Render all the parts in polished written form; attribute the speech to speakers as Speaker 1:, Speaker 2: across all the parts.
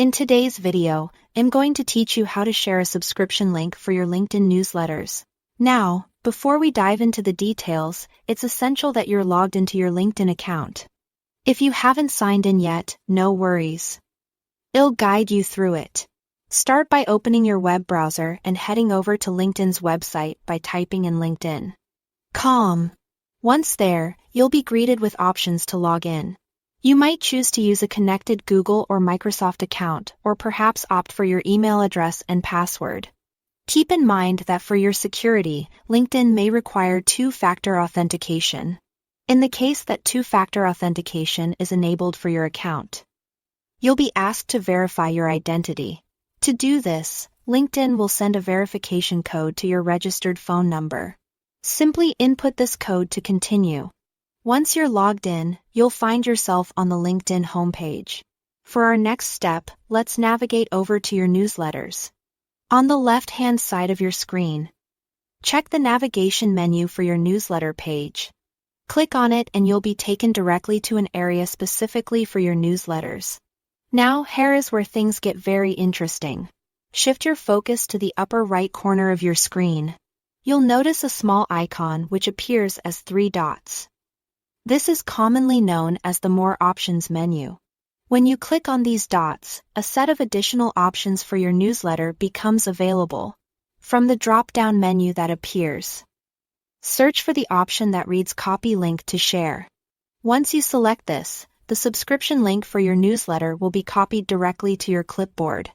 Speaker 1: In today's video, I'm going to teach you how to share a subscription link for your LinkedIn newsletters. Now, before we dive into the details, it's essential that you're logged into your LinkedIn account. If you haven't signed in yet, no worries. I'll guide you through it. Start by opening your web browser and heading over to LinkedIn's website by typing in LinkedIn.com. Once there, you'll be greeted with options to log in. You might choose to use a connected Google or Microsoft account, or perhaps opt for your email address and password. Keep in mind that for your security, LinkedIn may require two-factor authentication. In the case that two-factor authentication is enabled for your account, you'll be asked to verify your identity. To do this, LinkedIn will send a verification code to your registered phone number. Simply input this code to continue. Once you're logged in, you'll find yourself on the LinkedIn homepage. For our next step, let's navigate over to your newsletters. On the left-hand side of your screen, check the navigation menu for your newsletter page. Click on it and you'll be taken directly to an area specifically for your newsletters. Now, here is where things get very interesting. Shift your focus to the upper right corner of your screen. You'll notice a small icon which appears as 3 dots. This is commonly known as the More Options menu. When you click on these dots, a set of additional options for your newsletter becomes available. From the drop-down menu that appears, search for the option that reads Copy Link to Share. Once you select this, the subscription link for your newsletter will be copied directly to your clipboard.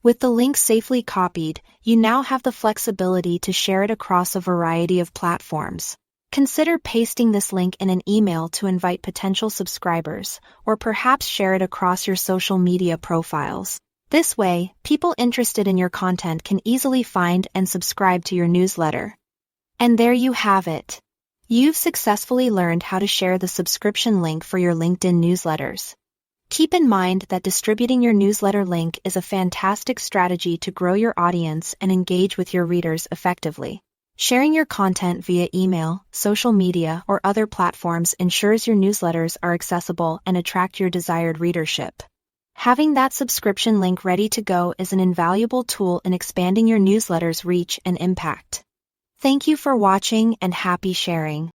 Speaker 1: With the link safely copied, you now have the flexibility to share it across a variety of platforms. Consider pasting this link in an email to invite potential subscribers, or perhaps share it across your social media profiles. This way, people interested in your content can easily find and subscribe to your newsletter. And there you have it. You've successfully learned how to share the subscription link for your LinkedIn newsletters. Keep in mind that distributing your newsletter link is a fantastic strategy to grow your audience and engage with your readers effectively. Sharing your content via email, social media, or other platforms ensures your newsletters are accessible and attract your desired readership. Having that subscription link ready to go is an invaluable tool in expanding your newsletter's reach and impact. Thank you for watching and happy sharing.